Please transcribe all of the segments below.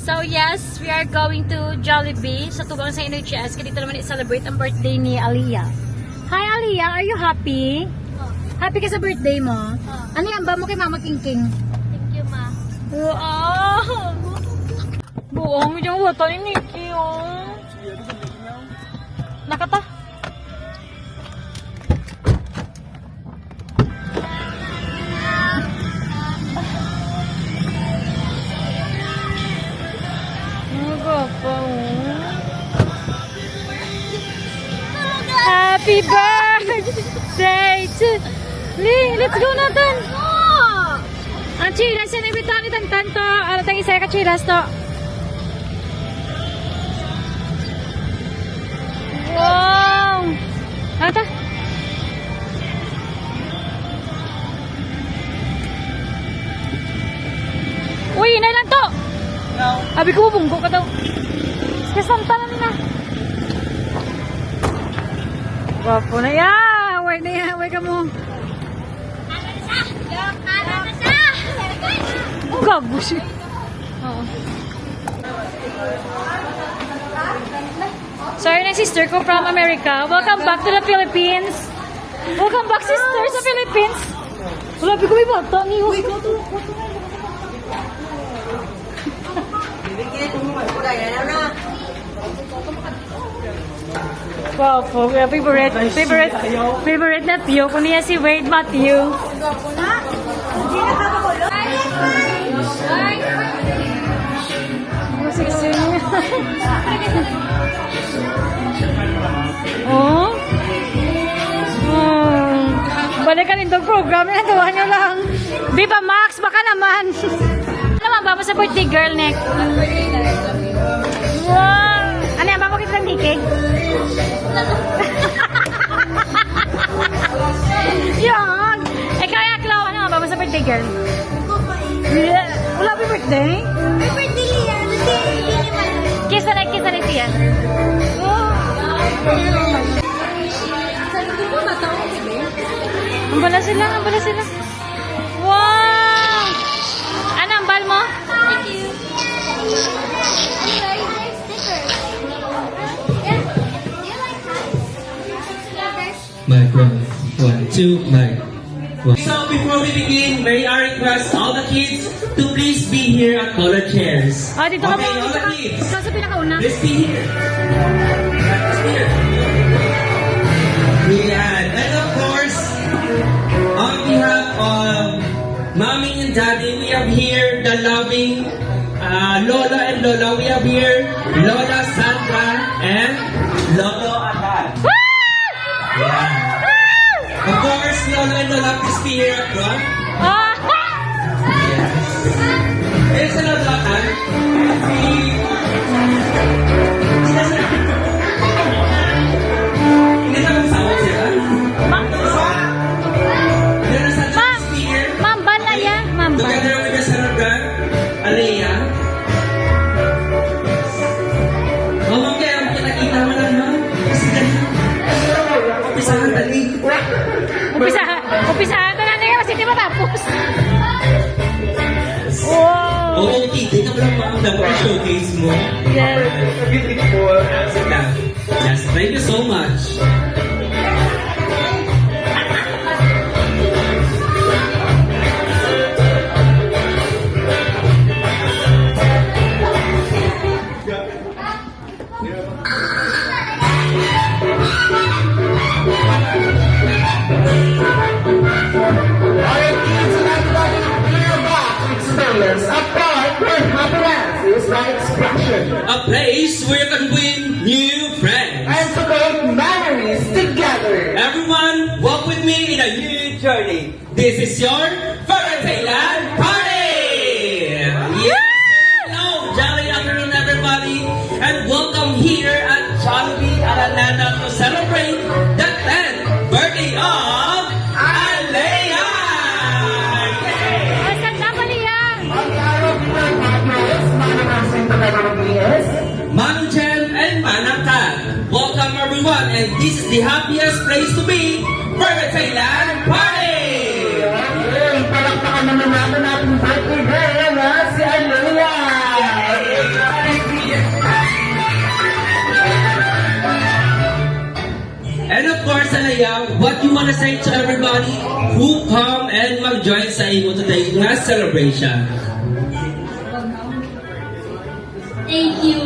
So yes, we are going to Jollibee sa tugang sa NHS. Dito naman i-celebrate ang birthday ni Aliyah. Hi Aliyah, are you happy? Happy ka sa birthday mo? Ano yan ba mo kay Mama King? Thank you, ma. Wow! Buong yung wata ni Nikki, oh. Nakata. Happy birthday to Ling! Let's go natin! Ang chiras yan, ibitaw ni Tantan to. Ano tayong isa ka chiras to? Wow! Ano ta? Uy, inay lang to! No. Abi ko bunggo ka daw. Kasanta na nila. Wapo na yan. Wait na yan. Wait ka mo. Oh, gago siya. Oo. Sorry na sister ko from America. Welcome back to the Philippines. Welcome back sister sa Philippines. Wala, ko may bata niyo. Uy, go to. Wow, po, favorite na Tio. Kung niya si Wade Matthew. Sexy niya. Oh? Balikan itong program. Nagawa niyo lang. Viva Max, baka naman. Ano naman ba sa birthday girl, Nick? Wow! Ano yan? Bakit lang hikig? Yan! Eh kaya, Clau, ano nga ba sa birthday girl? Yeah. Wala ba birthday? May birthday niya. Kiss na siya. Oh! Ang bala sila. Wow! Ano ang bal mo? Thank you. Mic 1, 2, mic 1. So before we begin, may I request all the kids to please be here at color chairs. Ah, dito ka Okay, ba? all the kids, Ikaw sa pinakauna. please be here. Please be here. Yeah, and of course, on behalf of Mommy and Daddy, we have here the loving Lola and Lola. We have here Lola Sandra and Lolo Adan. Yeah. Of course, Lola and Lola, please be here at front. Ah! Yes. There's another one. Hindi na magsawag sila. There is a please be here. Ma'am, ban na yan. Ma'am, ban. Together with your Sarabran, Alea. Mama, kaya ang pinakita mo lang, no? Kasi ganyan. Umpisahan, dali. Umpisahan na niya kasi di matapos. Wow! Oo, titin ang lang mga dapat showcase mo. Yes. Yes, thank you so much. A place where you can win new friends. And to create memories together. Everyone, walk with me in a new journey. This is your Thailand Party! Yes! Hello, jolly afternoon everybody, and welcome here at Jollibee Araneta to celebrate the 10th birthday of Alea! Ang ganda pa niya. On behalf of my partners, manifesting together with me is Manong Chen and Manang Kat. Welcome everyone, and this is the happiest place to be, Burger Thailand Party! Palakpakan naman natin ating birthday girl na si Alea! what you wanna say to everybody who come and mag-join sa imo today nga celebration? Thank you.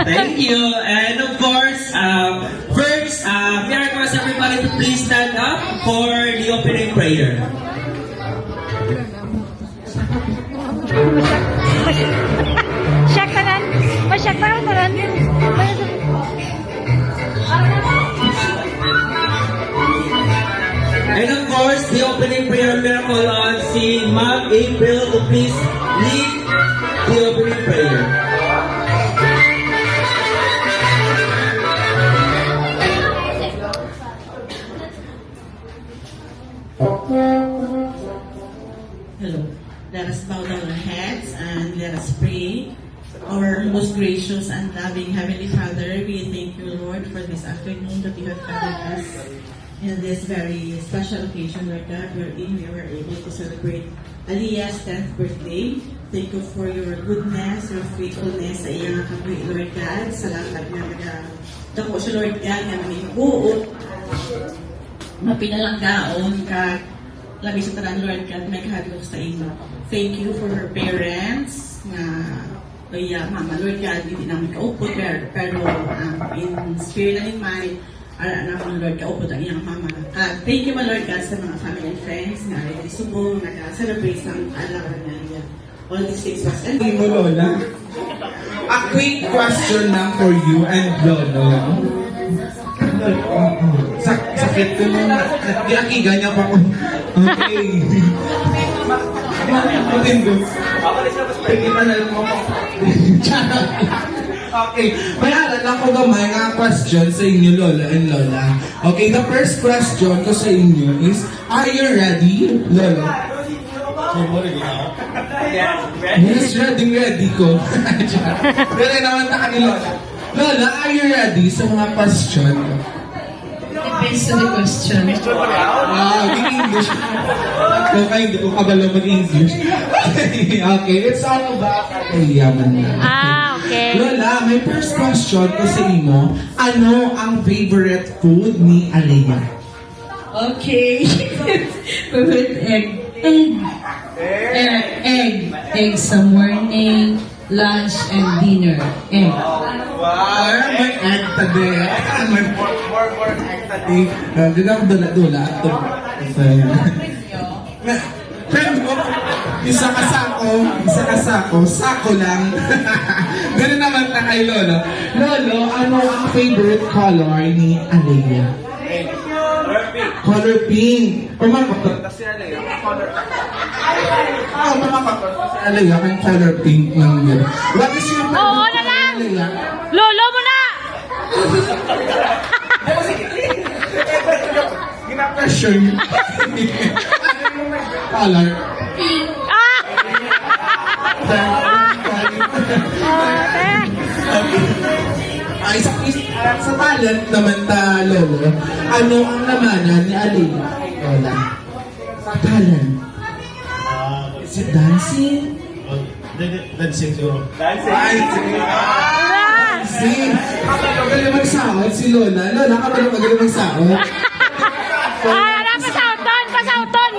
Thank you. And of course, first, we request everybody to please stand up for the opening prayer. Syak tanan. Masyak tanan. And of course, the opening prayer miracle on si Ma'am April to please lead the opening prayer. Hello. Let us bow down our heads and let us pray. Our most gracious and loving Heavenly Father, we thank you, Lord, for this afternoon that you have gathered us in this very special occasion, Lord God, wherein we were able to celebrate Aliyah's 10th birthday. Thank you for your goodness, your faithfulness sa iyang kabuhi, Lord God, sa lahat na dako siya, Lord God, nga may buot, mapinalanggaon ka, labi sa tanan, Lord God, may kahadlok sa inyo. Thank you for her parents, nga kaya mama, Lord God, hindi namin kaupot, pero in spirit and in mind, anak ng Lord, kaupot ang iyang mama. Thank you, my Lord God, sa mga family and friends na rin subong, naka-celebrate ng alaman na niya. All these things was and Hindi mo, Lola. A quick question lang for you and Lolo. Sakit ko nung nakikiga niya pa ko. Okay. Matindo. Pagkita na lang ako. Okay. May aral ako gamay nga question sa inyo, Lola and Lola. Okay, the first question ko sa inyo is, are you ready, Lola? Yes, ready ko. Ready naman na ni Lola. Lola, are you ready sa mga question? depends on the question. Wow, di English. Okay, hindi ko kabalo mag-English. Okay, it's all about yaman na. Okay. Lola, my first question ko sa imo, ano ang favorite food ni Aliyah? Okay. Favorite egg. Egg sa morning, lunch, and dinner. Egg. Wow, may egg today. May more egg today. Ganang dula-dula. Pero isa ka sako lang. Ganun naman na kay Lolo. Lolo, ano ang favorite color ni Aliyah? Color pink. Pumakot. Si Aliyah, color kung color pink lang yun. What is your favorite Oo na color, lang. Aliyah? Lolo mo na! Gina-question. Color. Ah! Ay, sa talent naman ta, Lolo, ano ang namanan ni Aliyah? Lola. Sa talent. Is it dancing? Dancing siguro. Dancing! Magaling magsahod si Lola. Lola, magaling magsahod. Ano, pasauton! Pasauton!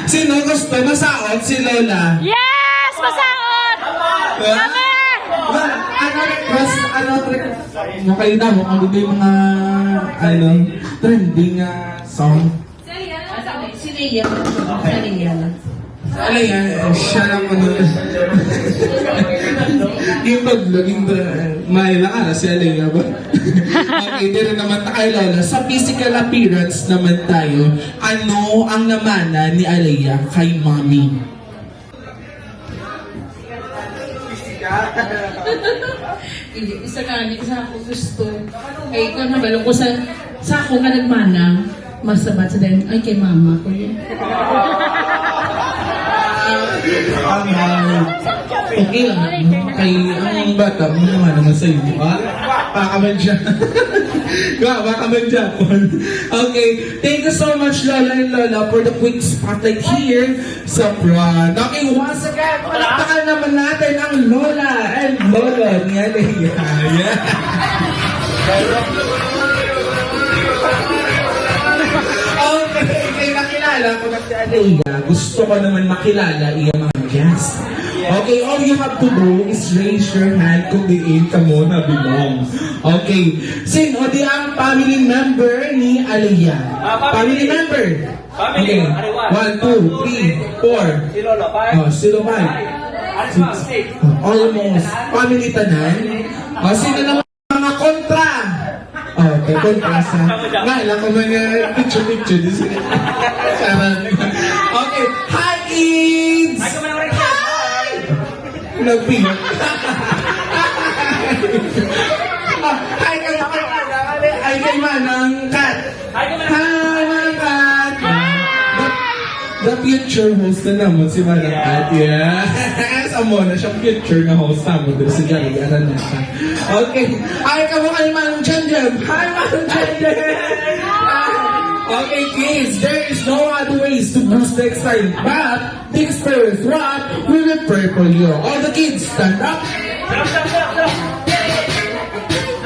Sino gusto masahod si Lola? Yes! Pasahod! Kami! Kayo na mo, ang gusto yung mga trending song. Si Leia. Siya lang yung paglaging may lang si Aliyah ba? Okay, din naman tayo Lola. Sa physical appearance naman tayo, ano ang namana ni Aliyah kay Mommy? Isa ako gusto. Ay, ikaw nabalong ko sa ako nga nagmana, masabat sa din, ay kay mama ko yun. Okay lang. Kay ang bata, mo naman sa iyo. Baka man siya. Baka man siya. Okay. Thank you so much, Lola and Lola, for the quick spotlight here sa front. Okay, once again, palakpakan naman natin ang Lola and Lolo ni Aliyah. Yeah. Okay, kaya nakilala ko na si Alea. Gusto ko naman makilala iya mga guests. Okay, all you have to do is raise your hand kung diin ka mo na belong. Okay, sino di ang family member ni Alea? Family member? Okay, 1, 2, 3, 4. Oh, sino ba? Almost. Family tanan. Oh, sino naman mga kontra? Okay, kontra sa... Nga, alam ko mga picture-picture. Charot. Okay, hi kids! Hi! Nagpino. Hi kayo, hi kay Manang Kat. Hi Manang Kat. The future host na naman si Manang Kat. Yes! Amo na siyang future na host naman doon sa Jari. Aran na ka. Okay. Hi ka mo kay Manang Chandem. Hi Manang Chandem. Okay kids, there is no other ways to boost the excitement. But the experience, what? We will pray for you. All the kids, stand up.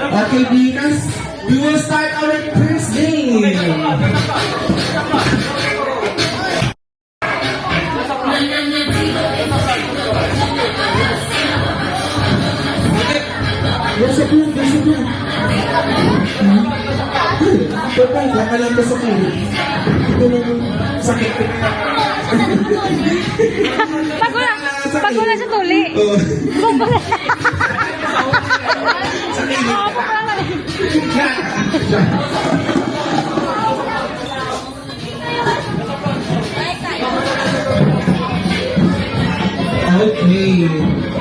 Okay, because we will start our first game. There's a group, there's a group. Pagpag, baka lang ka sa group. Ito lang sakit. Pag wala sa tuli. Oh. Pag wala. Sakit. Oo, pag wala. Okay.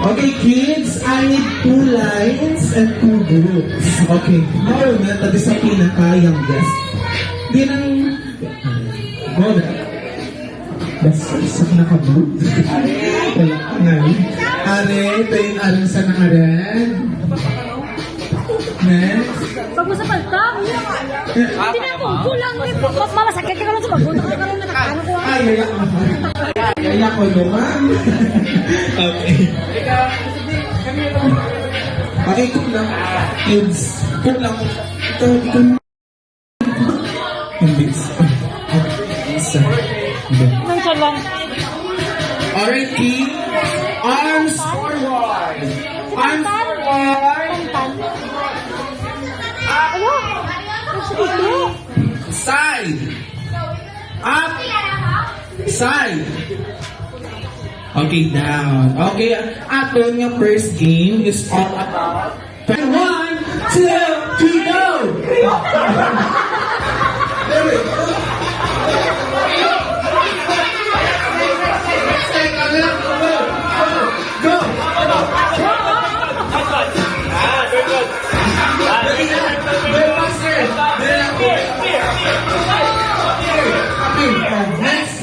Okay, kids, I need 2 lines and 2 groups. Okay. Now na, tabi sa pinaka-youngest. Di nang... Mona. Basta isak na ka mo. Wala ka na. Are, ito yung alam sa nakaran. Next. Pag mo sa palta. Hindi na ako. Kulang. Mamasakit ka lang sa magbunta ka lang na nakano ko. Ay, yayak mo. Yayak ko naman. Okay. Okay, cook lang. Kids, cook lang. Ito, ikaw. Hindi. Isa. Nang siya lang. Alright, kids. Arms forward. Arms forward. Ano? Side. Up. Side. Okay, down. Okay, aton nga first game is all about 1, 2, 3, go! Go! Next!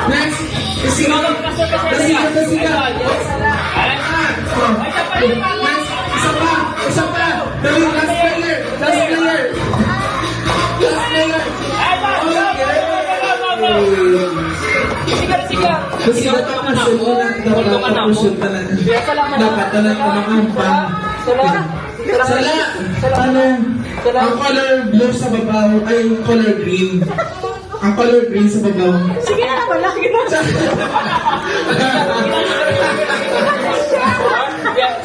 Next, isa pa, dali, last player. Kasi dapat na kumakampan. Sala! Ano? Ang color blue sa babaw ay yung color green. Ang color green sa babaw. Sige na naman lang.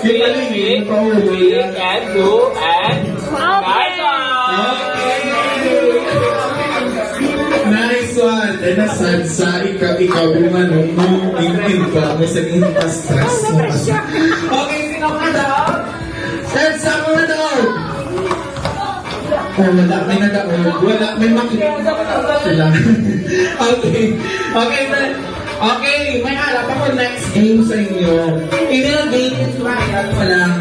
Green, and blue, and nice one! Nice one! Eh, nasad sa ikaw naman, no? Ingin ba? May saging pa-stress mo. Okay, sino ka daw? Sir, sa mga daw? Oh, wala, may nag-aog. Wala, may makikita. Sila. Okay, then. Okay, may harap ako next game sa inyo. Inilagay yung trial pa lang.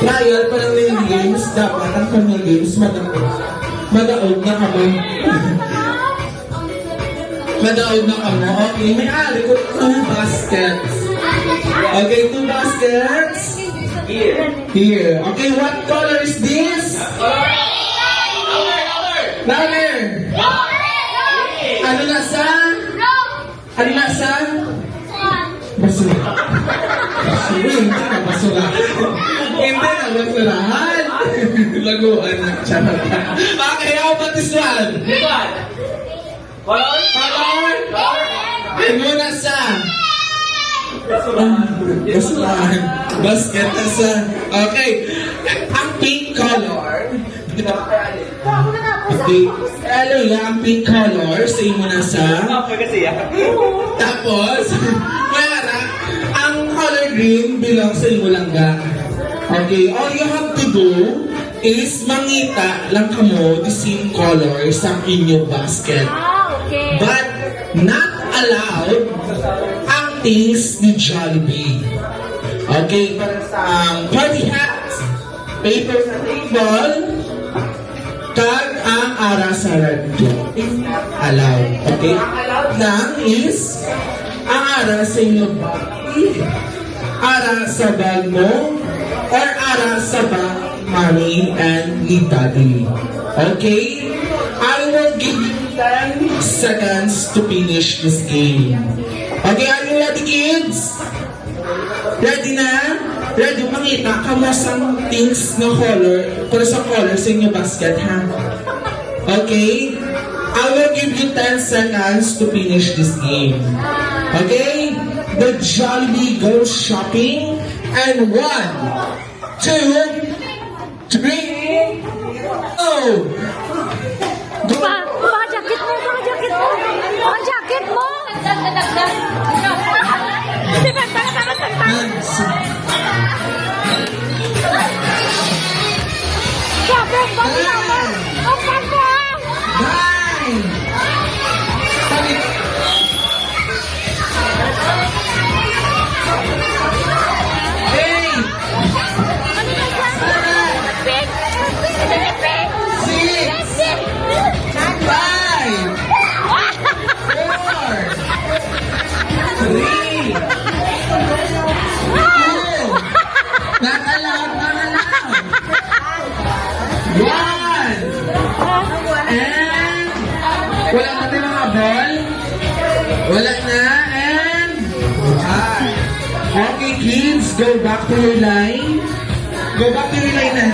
Trial pa lang yung games. Dapat ang kanyang games madaog na kami. Madaod na kamo. Okay, may ari ko 2 baskets. Okay, 2 baskets. Here. Okay, what color is this? Louder. Ano nasa? Ano nasa? Basura. Basura. Hindi na basura. Hindi na basurahan. Laguan na. Charot. Okay, how about this one? Color? Ano nasa? Basurahan. Basket nasa. Okay. Ang pink color. Okay. Ano yung ang pink color? Say mo nasa. Tapos, mayara, ang color green belongs sa imo langga. Okay, all you have to do is mangita lang kamo the same color sa inyong basket. Okay. But not allowed ang things ni Jollibee. Okay, party hats, paper sa table, kag ang ara sa radyo. It's not allowed. Okay? Ang allowed lang is ang ara sa inyong bag, ara sa bag mo, or ara sa bag mommy and ni daddy. Okay? I will give you 10 seconds to finish this game. Okay, are you ready, kids? Ready na? Ready, makita ka mo sa things na color, para sa color sa inyong basket, ha? Okay? I will give you 10 seconds to finish this game. Okay? The Jollibee goes shopping, and 1, 2, 3, go! Baka jacket mo, baka jacket mo. Baka jacket mo. Jacket, baka naman. Ang ganda. 1! And wala na tayo mga ball. Wala na. And okay, kids, go back to your line. Go back to your line na.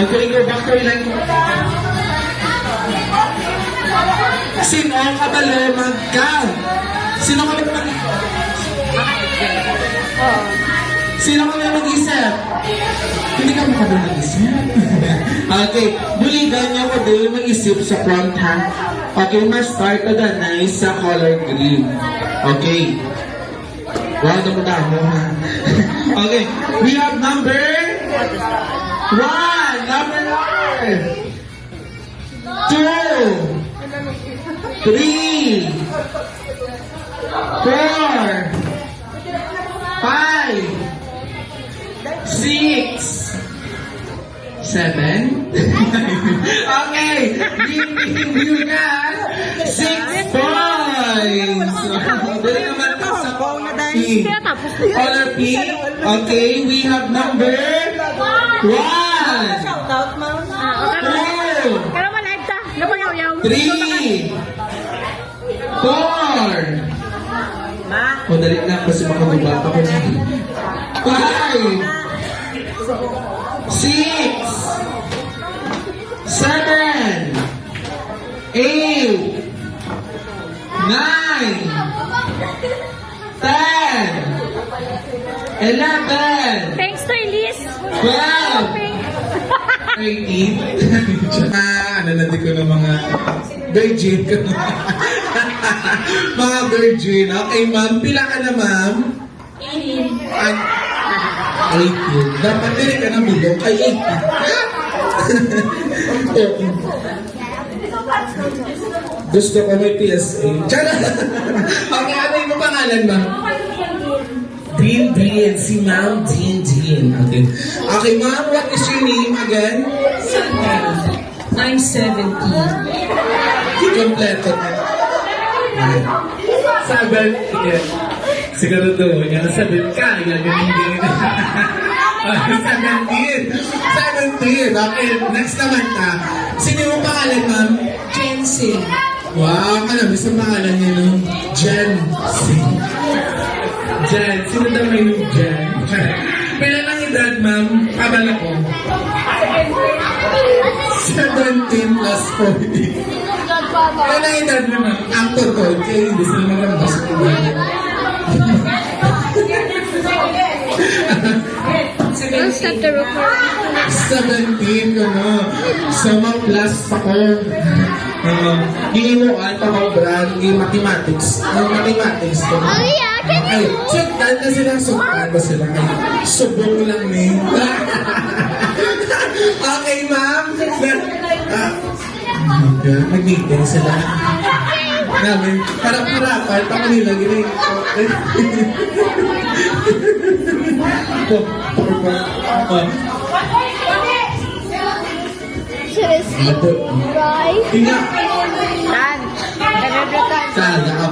Okay, go back to your line. Sino ang kabalo mag-count? Sino kami Sino kami mag-isip? Hindi ka makabalo mag-isip. Okay, buligan niyo ko din mag-isip sa front, ha? Okay, ma-start na danay sa color green. Okay. Wow, damo-damo, ha? Okay, we have number 1, number 2, 3, 4, 5, 6, 7. Okay, review na. 6 points. Dali naman ka sa pink. Color pink. Okay, we have number 1, 2, 3, 4. O, dali na kasi makababa ako na. 5, 6, 7, 8, 9, 10, 11, Thanks to Elise. 12, 13. Nanandi ko ng mga virgin ko. Mga virgin. Okay, ma'am. Pila ka na, ma'am? 18. Dapat din ka ng bilog ay 18. Gusto ko may PSA. Tiyara! Okay, ano yung pangalan, ma'am? Dean. Si Ma'am Dean. Okay. Okay, ma'am, what is your name again? I'm 17. Kompleto na. Ayan. 17. Sigurado, yan ang 7 ka. Ganyan. 17. Okay, next naman na. Sino yung pangalan, ma'am? Jensen. Wow, alam, isang pangalan niya, no? Jen. Jen. Sino daw may yung Jen? Kailan ang edad, ma'am? Kabala ko. 17 plus 40. Kailan ang edad mo, ma'am? Ang totoo, kaya hindi sila magambas ko. 17 ko, no? So, ma-plus ako. Giinuan pa ko, Brad, yung mathematics. Yung mathematics ko. Ay, sugtan na sila. Sugtan ba sila? Ay, subong lang eh. Okay, ma'am. Nag-meeting sila. Namin, parang-parapan, pa kanila, giling. Tingnan. Sana.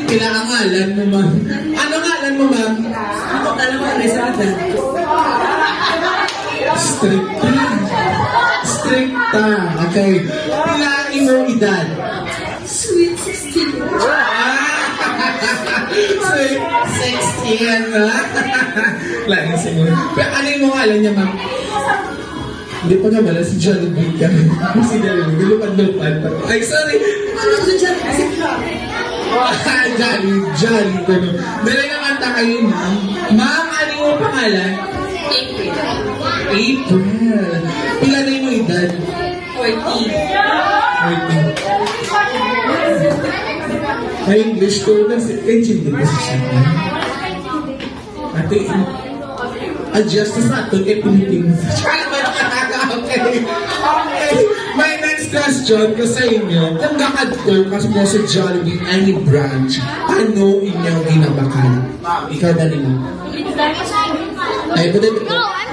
Pila ang ngalan mo, ma'am? Ano ngalan mo, ma'am? Ako talaga Rizada. Stricta. Okay. Pila ang iyong edad? Sweet 16. Sweet 16. Lain siguro. Pero ano yung ngalan niya, ma'am? Hindi pa nga pala si Jollibee ka. Si Jollibee, lupad-lupad. Ay, sorry. Ano ko sa Jensen? Jolly ko, no? Dali naman ta kayo, ma'am. Ma'am, ano yung pangalan? April. Pila na yung edad? 14. May English ko na si Engineer ko siya. Ate, adjust na sa ato kay Philippines. Okay. My next question ko sa inyo, kung nakadto kasi mo sa Jollibee any branch, ano inyong ginabakan? Ikaw dali mo. Ay, but I'm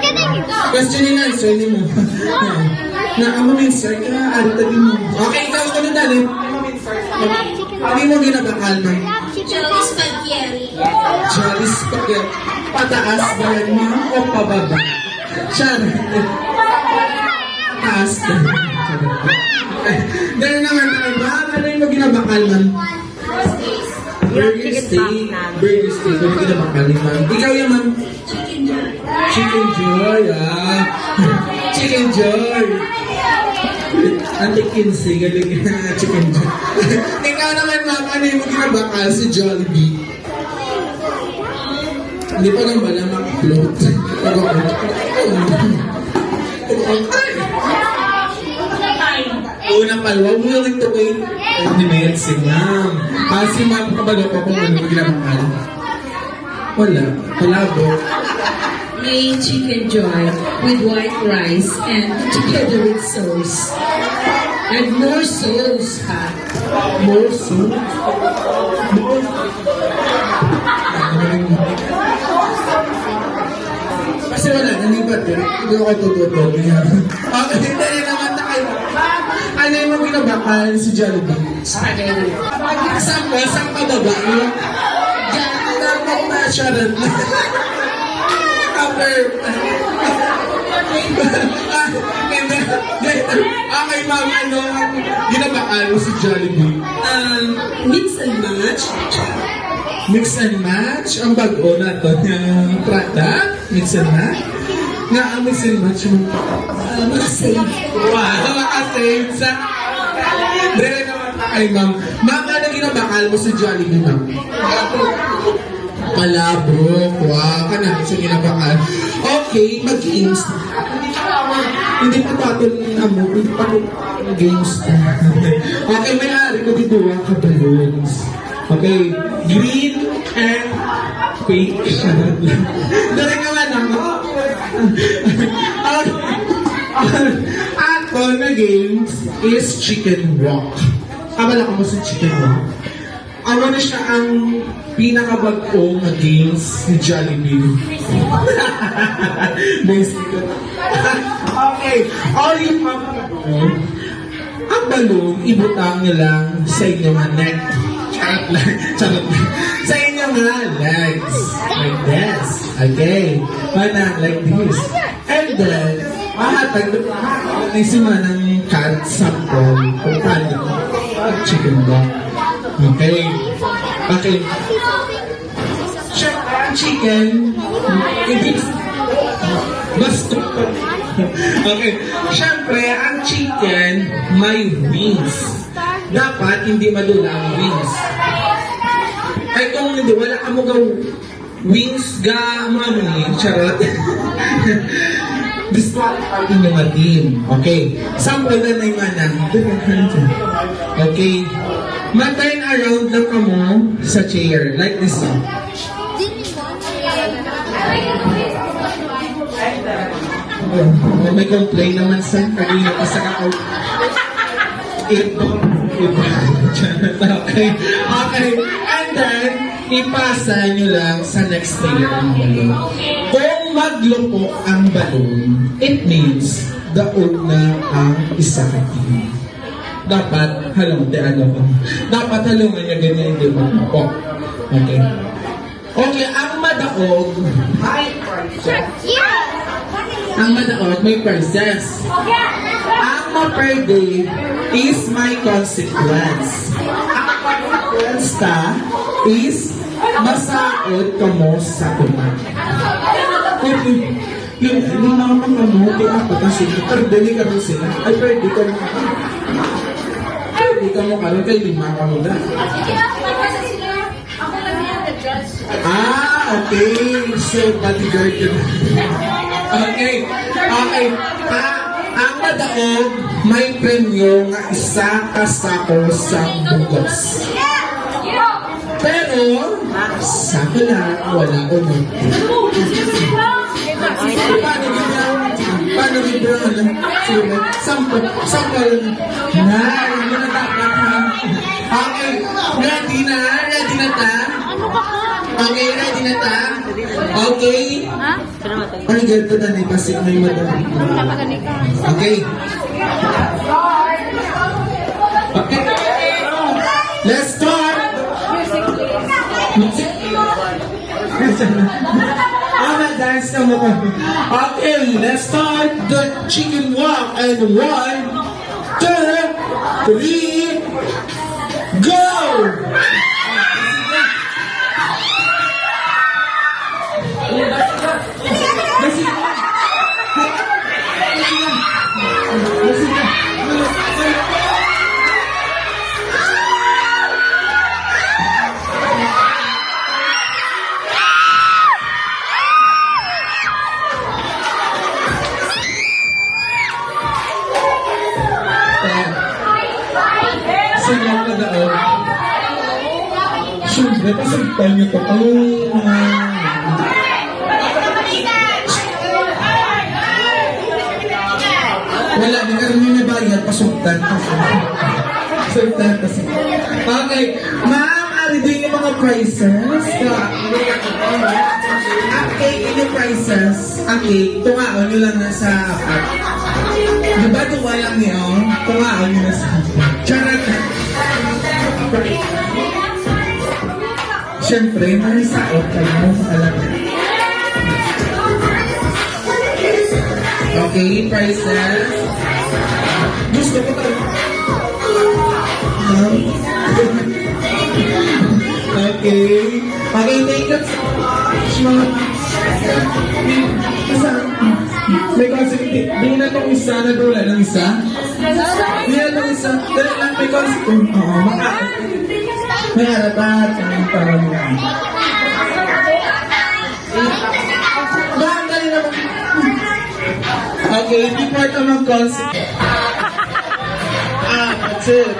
getting it. question and answer ni mo. Na ang answer ka, ano tabi mo? Okay, ikaw ko na dali. Ano mo ginabakan mo? Jelly spaghetti. Jolly spaghetti. Pataas ba yan, ma'am, o pababa? Charot. Pataas ba? Dahil naman tayo, ma'am, ano yung ginabakal, ma'am? Burger steak. Burger steak. Ano yung ginabakal ni ma'am? Ikaw yan, ma'am? Chicken joy, ah. Chicken joy. Ante Kinsey, galing chicken joy. Ikaw naman, ma'am, ano yung ginabakal si Jollibee? Hindi pa naman na mag-float. Unang palwa, willing to wait 20 minutes, ma'am. Kasi ma'am, kabalo ko kung ano ginabakal. Wala. Palabo. Plain chicken joy with white rice and together with sauce. And more sauce, ha? More soup. More kasi wala, nalipat yun. Hindi ako tututog niya. Okay, hindi naman na kayo. Ano yung mga binabakal si Jollibee? Spaghetti. Saan pababa niyo? Diyan na po na siya rin. Okay, ma'am, ano ang ginabakal mo si Jollibee? Mix and match. Mix and match? Ang bago na ito ng product? Mix and match? Nga ang mix and match mo? Safe. Wow, makasave sa... Dere naman na kay ma'am. Ma'am, ano ginabakal mo si Jollibee, ma'am? Palabok. Wow, kanang sa ginabakal. Okay, mag-games. Hindi pa patuloy na mo. Hindi pa games. Okay, may ari ko dito ka balloons. Okay, green and pink. Dali naman ako. Ato na games is chicken walk. Abala ko mo sa chicken walk. Ano na siya ang pinakabagong na games ni Jollibee. Basic. Okay, all you ang balloon, ibutang nyo lang sa inyong neck. Charot lang. Charot lang. Sa inyong legs. Like this. Okay. Manang like this. And then, mahatag na si Manang cat sample kung paano chicken walk. Okay. Okay. Chicken. Basta. Okay. Siyempre, ang chicken may wings. Dapat hindi madula ang wings. Ay kung hindi, wala ka mo gaw wings ga mami. Charot. Disqualify yung mga team. Okay. Sample na yung manang. Okay. Man-turn around lang ka mo sa chair. Like this. Oh, may complain naman sa kanina pa sa kakao. Ito. Okay. Okay. And then, ipasa nyo lang sa next layer ng balloon. Kung maglupok ang balloon, it means daog na ang isa kating. Dapat, dapat halungan niya ganyan, hindi maglupok. Okay. Okay, ang madaog, ang madaog may prices. Ang ma-per-day is my consequence. Ang consequence ta is masaod ka mo sa tuman. Yung mga mamuti ako kasi per-day ka rin sila. Ay, per-day ka mo. Per-day ka mo karoon kay lima ka mo na. Okay. So, bodyguard ka na. Okay. Okay. Ang madaog, may premyo nga isa kasako sa bugos. Pero, sako na, wala unod. Paano ginawa? Sampal. Yun na dapat ha. Okay. Ready na ta? Okay, ready na ta? Okay. Ano ganito na pasik may madami. Okay. Okay. Let's start. Dance na mo. Okay, let's start the chicken walk. And 1, 2, 3, go! Sino ka daon? Siyempre, pasagpan niyo to. Wala, di ka rin yung nabayad, pasugtan. Okay, ma'am, ari din yung mga prices. Ang cake and yung prices. Ang cake, tungaon nyo lang na sa apat. Diba tuwa lang niyo? Tungaon nyo na sa apat. Charot! Siyempre, may saot kayo. Alam niyo. Okay, prices. Gusto ko tayo. Okay. Okay, thank you so much. May consequence. Di na itong isa. Nagula ng isa. Di na itong isa. Dali lang may consequence. Oo, may harapat. Ang parang yan. Dali naman. Okay, before ka mag-consequence. Petit.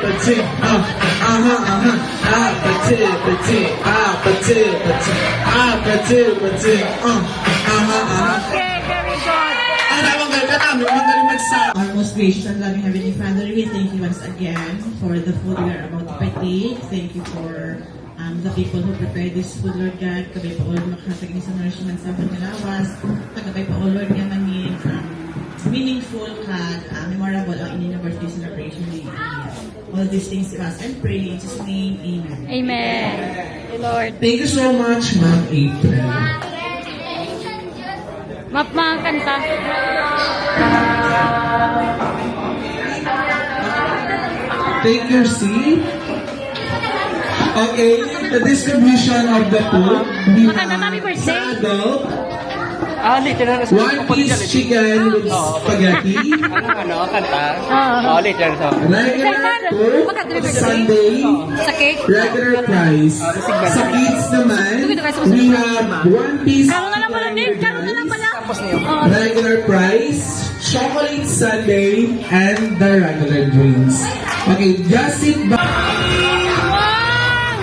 Our most gracious and loving Heavenly Father, we thank you once again for the food we are about to partake. Thank you for the people who prepared this food, Lord God. Kabay pa all makakatagin sa nourishment sa amin lawas. Kabay pa all, Lord, nga manin meaningful peaceful, memorable ang inyong birthday celebration ni all these things we ask and pray in Jesus' name, Amen. Amen. Lord. Thank you so much, Ma'am April. Map mga kanta. Take your seat. Okay, the distribution of the food. We Makanta, happy have birthday. sa adult, Ah, late na sa one piece chicken with spaghetti, kanta. Oo. Late na sa regular Coke, Sunday, Sa cake. regular price. Sa kids naman, we have one piece Karo na lang pala din. Karo na lang pala. Oo. regular price, chocolate sundae, and the regular drinks. Okay, just sit back. Wow!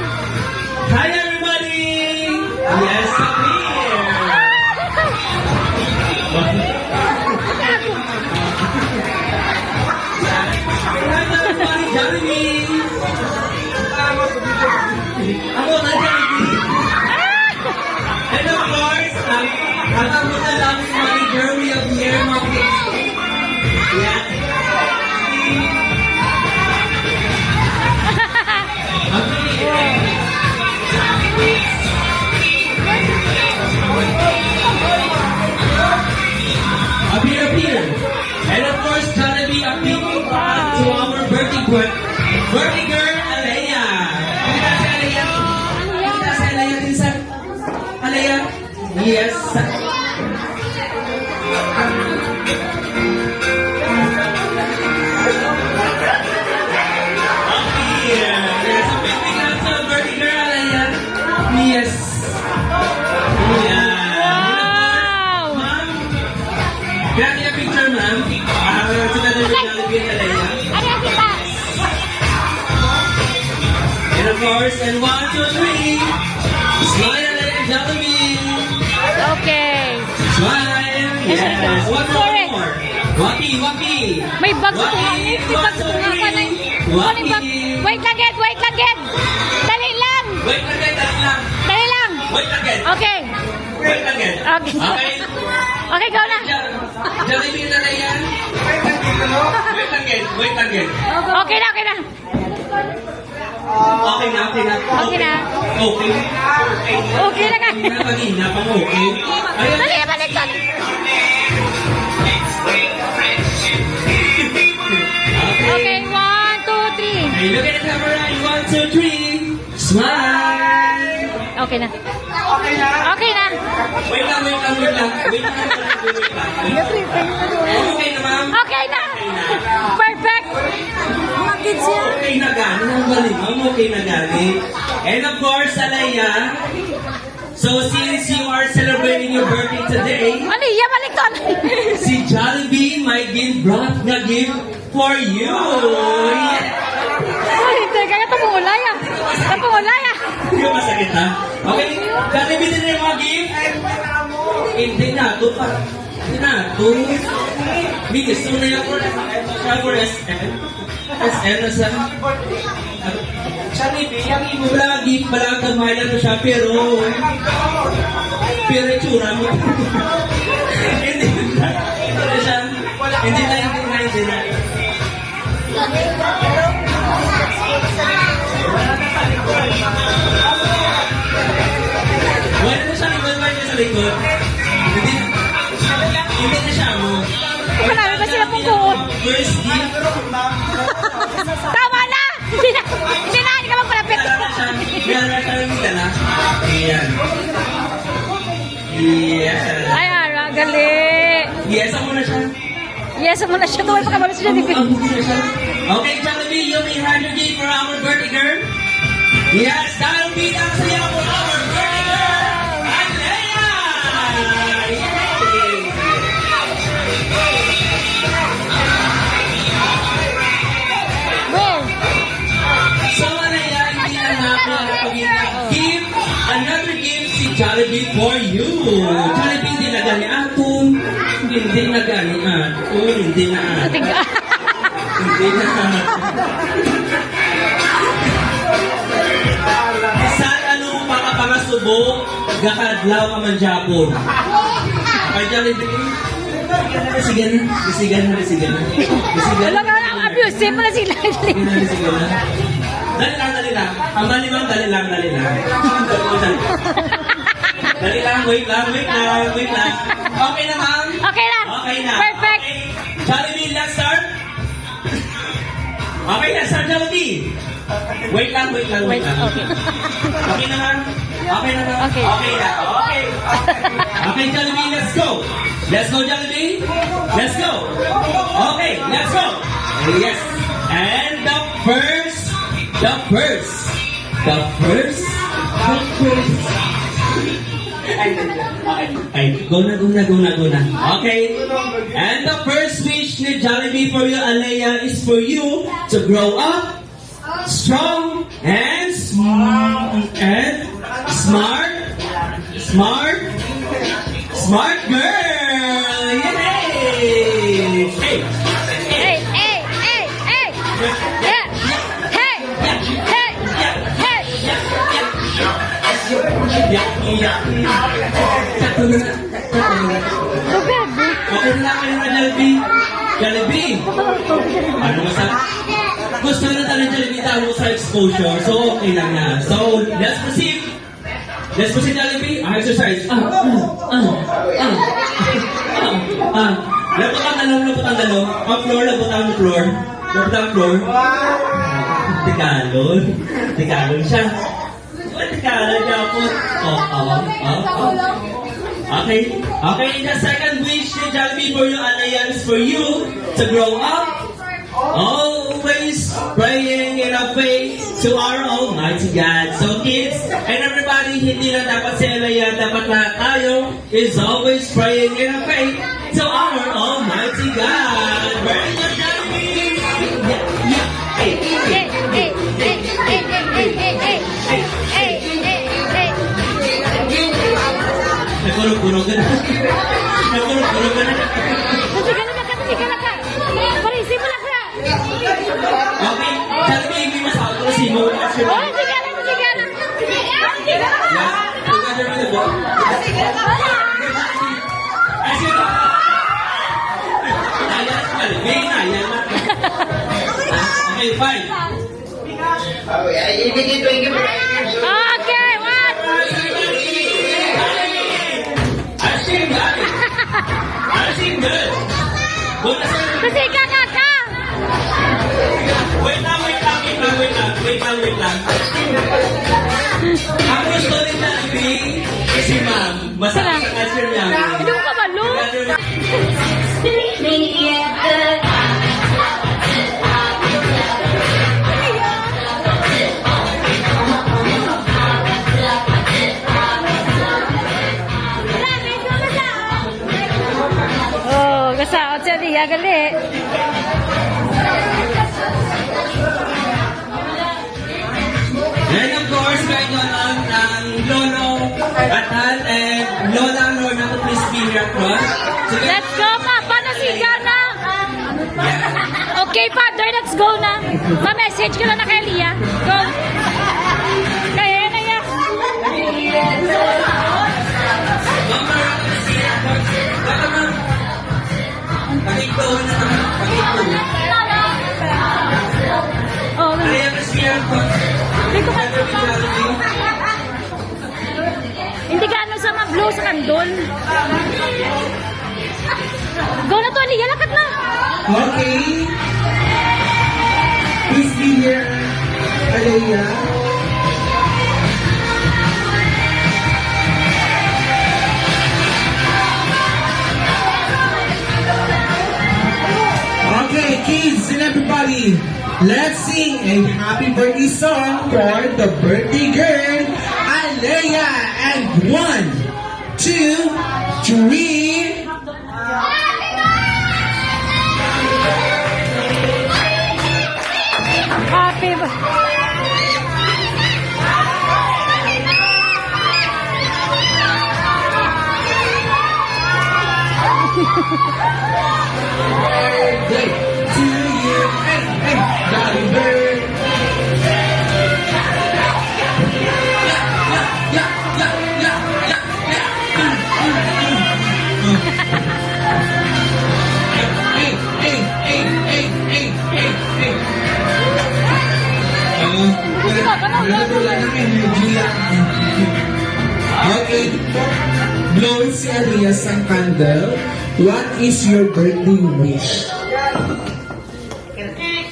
Hi everybody! Yes, I'm here! Hi everybody, Jollibee! Ako na Jollibee! And of course, ang ako na lang yung manager, we have here, mga kids. Yes. Up here. And of course, gonna be a big part to our birthday girl, Alea. Kita si Alea. Kita si Alea din sa Alea. Yes. Up here. Yes, a big hand to our birthday girl, Alea. Yes. Yeah. Ma'am, can I get a picture, ma'am? Together with Jollibee and Alea. Ano yung kita? And of course, and 1, 2, 3. Smile, Alea and Jollibee. Okay. Smile. Yes. One Sorry. more. Wapi. May bag sa tungangit. May bag sa tungangit. Wait lang, Ged. Wait lang, Ged. Dali lang. Wait again, lang. Dali lang. Wait again. Okay. Wait again. Okay. Okay. Okay, go na. Jollibee and Alea. Wait again. Okay na, okay na. Okay na. Okay na. Okay. Okay na ka. Kanina pang okay. Ayan. Dali, baliktad. Okay, 1, 2, 3. Hey, look at the camera. 1, 2, 3. Smile. Okay na. Okay na. Wait lang. Okay na, ma'am. Okay na. Perfect. Mga kids yan. Okay na gani. Ang galing, ma'am. Okay na gani. And of course, Alea. So since you are celebrating your birthday today, Aliyah, baliktad. si Jollibee might give brought na gift for you. Yeah. Ay, teka nga, tumulay ah. Tumulay ah. Hindi mo masakit, ha? Okay, Jollibee din yung mga gift. Hindi na, ito pa. Hindi na, ito. Hindi, gusto mo na yung for SM. SM na sa... Jollibee, yung ibo wala gift, wala kang mahal na siya, pero itsura mo. Hindi na siya. Hindi na. Wala na siya, wala na sa likod. Hindi na siya mo. Marami pa sila pong kuot. First gift, Tama na! Hindi na, hindi ka magpalapit. meron na siya yung dala. Ayan. Yes. Ay, ara, gali. Yes, ako na siya. Yes, mo na siya. Tuwal pa kamalo siya. Ang buti na siya. Okay, Jollibee, you may have your gift for our birthday girl. Yes, that'll be ang saya for our birthday girl, Alea! Yay! Well, So, Alea, hindi na give another gift si Jollibee for you. Jollibee, hindi na gani aton. Hindi na gani aton. Hindi na aton. tiga. Hindi na aton. Saan anong makapangasubok, gakadlaw ka man Japon. Kay Jollibee, Bisigan na. Wala ka lang abusive pala sila. Dali lang. Dali lang, dali lang. Dali lang, wait lang. Okay na, ma'am? Okay na. Okay na. Perfect. Okay. Jollibee, let's start. Okay na, start Jollibee. Wait lang. Okay. Okay na, ma'am? Okay na, ma'am? Okay. Okay na, okay. Okay, Jollibee, let's go. Let's go, Jollibee. Let's go. Okay, let's go. Yes. And the first. Ay, go na. Okay. And the first wish ni Jollibee for you, Alea, is for you to grow up strong and smart girl. Yay! Hey. Hey. Yeah. Hey. Okay na, Jollibee. Ano masabi? Gusto na tayo Jollibee tawag sa exposure, so okay lang na. So, let's proceed, Jollibee. Exercise. Labutan dalaw. Ang floor, labutan floor. Tigalon siya. Tigalon niya po. Okay, the second wish ni Jollibee for you, Alliance, for you to grow up, always praying in a faith to our Almighty God. So kids and everybody, hindi na dapat si Alaya, dapat lahat tayo is always praying in a faith to our Almighty God. Very good, Jollibee! Yeah. Hey. Nagulog-gulog ka na. Sige na ka. Parisi mo lang ka. Okay, Jollibee, hindi masabi ko si Mo. Sige na. Together with the book. Okay, fine. Okay, what? I've good. Kasi ka. Wait lang. Ang gusto ni Jollibee, si Ma'am. Masarap ang answer niya. Hindi ko kabalo. Oh, kasaot siya niya gali. And of course, kayo lang ng Lolo Atal and Lola Lorna to please be here across. Let's go, pa. Panasiga na. Okay, Father, let's go na. Ma-message ko na kay Lia. Go. Kaya na yan. Pakito na naman. Oh, Kaya na siya po. hindi ko hindi ka ano sa ma-blow sa kandol. Go na to, Lia. Lakat na. Okay. Please be here, Alea. Okay, kids and everybody, let's sing a happy birthday song for the birthday girl, Alea. And 1, 2, 3. Happy Birthday to you, hey, jolly bird. Yeah. si Arias ang candle. What is your birthday wish?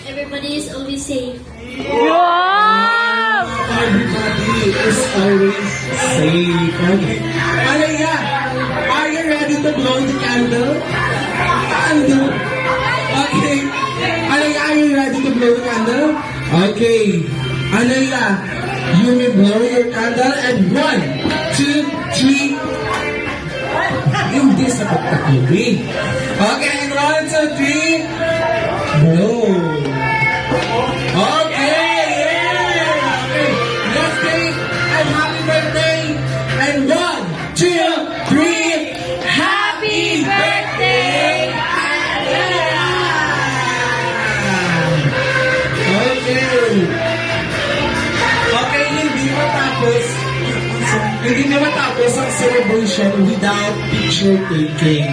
Everybody is always safe. Wow! Everybody is always safe. Okay. Alaya, are you ready to blow the candle? Candle. Okay. Alaya, are you ready to blow the candle? Okay. Alaya, you may blow your candle and 1, 2, 3. Hindi sa pagkakuli. Okay, and 1, 2, 3. Blow. Okay, yeah! Okay, let's sing and happy birthday! And 1, 2, 3, happy birthday! Okay. Okay, hindi na matapos ang celebration without picture taking.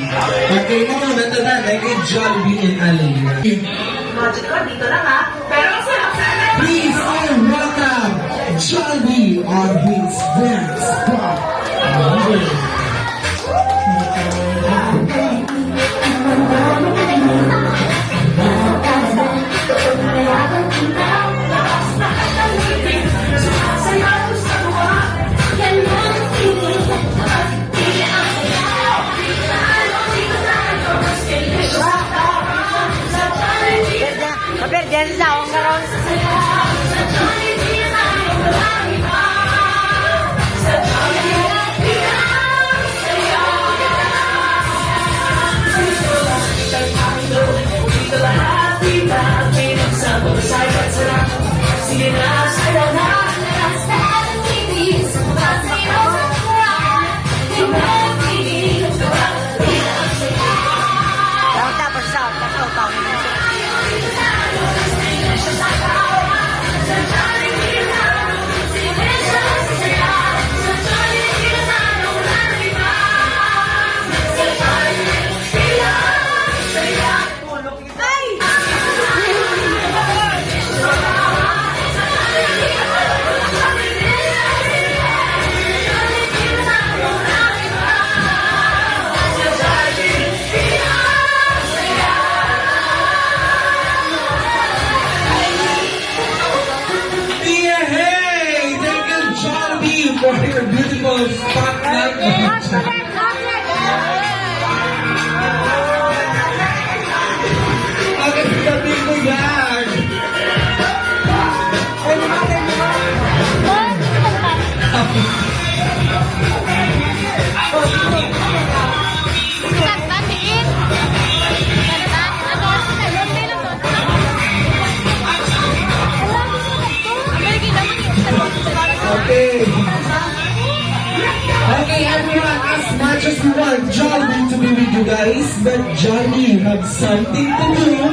Okay, mga natanan, like a Jollibee and Alaya. Please all welcome Jollibee on his dance spot. For your beautiful spotlight. Okay, sabi ko yan. Okay. Okay, everyone, as much as we want Jollibee to be with you guys, but Jollibee have something to do.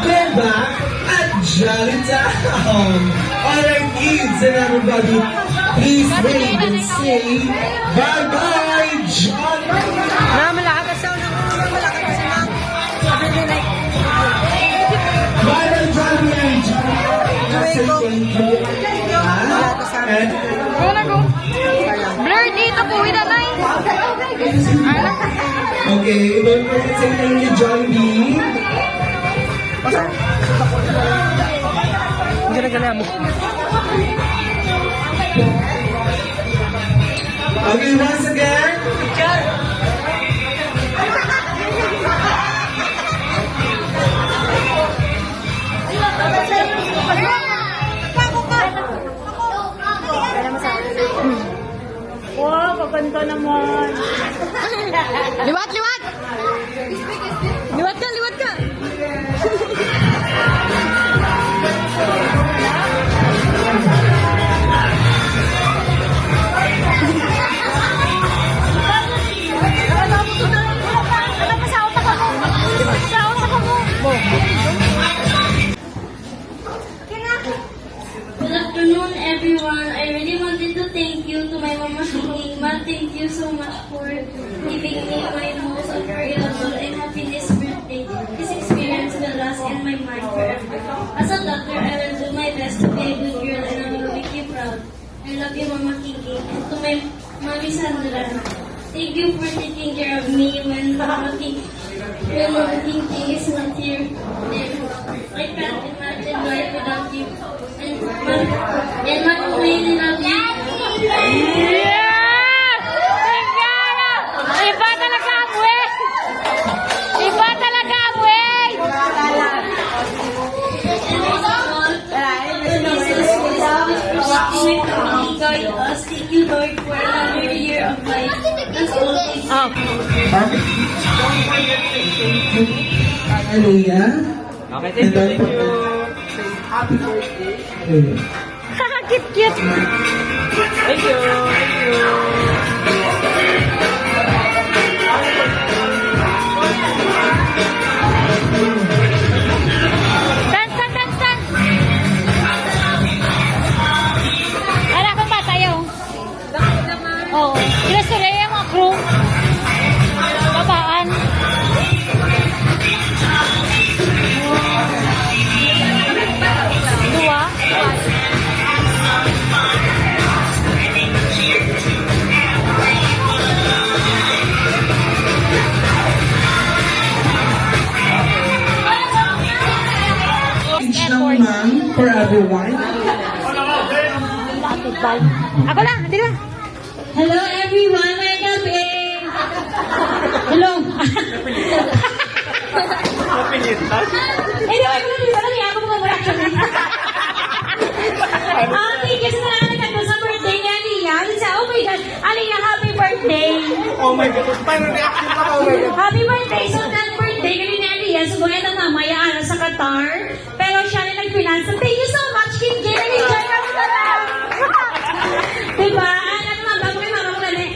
Go back at Jolly Town. Alright, kids and everybody, please wave and say bye-bye, Jollibee. Bye-bye, Jollibee and Jollibee. Say thank you. And Blur dito po, inanay. okay, don't forget to say thank you, Jollibee. Okay, once again. Wow, kaganda naman. Liwat, liwat! Liwat ka, liwat ka! Good afternoon, everyone. I really wanted to thank you to my mama King. Ma, thank you so much for giving me my most unforgettable and happiest birthday. This experience will last in my mind forever. As a daughter, I will do my best to be a good girl and I will make you proud. I love you, Mama King. And to my mommy Sandra, Thank you for taking care of me when King is not here. I can't imagine life without you. And Mom really love you. Iba talaga ang way! Iba talaga ang way! And most of all, Jesus is always protecting my family, guide us. Thank you, Lord, for another year of life. That's all. Oh. Hallelujah. Okay, thank you, thank you. Cute. Thank you, thank you. Dance. Anak ko ba tayo? Oo. Sila yung mga crew. Babaan. Dua. Each ng ma'am for everyone. Ako lang, hindi ba? Hello, everyone. May gabi. Hello. Anyway, kung hindi ba lang ako mga reaction. Thank you sa nanagat mo sa birthday ni Aliyah. Oh my God, Aliyah, happy birthday. Oh my God, paano reaction ako? Oh my God. Happy birthday! So, that birthday kami ni Aliyah, subukan ng mamaya ara sa Qatar. Pero siya na nag-finance. Thank you so much, Kim J. Nag-enjoy kami na lang. Diba? Ano nga, bago kay mama ko gani.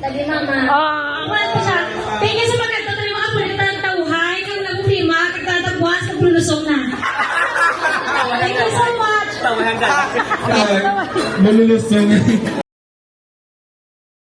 Lagi mama. Ako lang po siya. Thank you sa pagkatuloy mga pulit ng tauhay. Kung nag-prima, kagtatagwas, kaglulusong na. Thank you so much. Tawahan ka. Malulusong.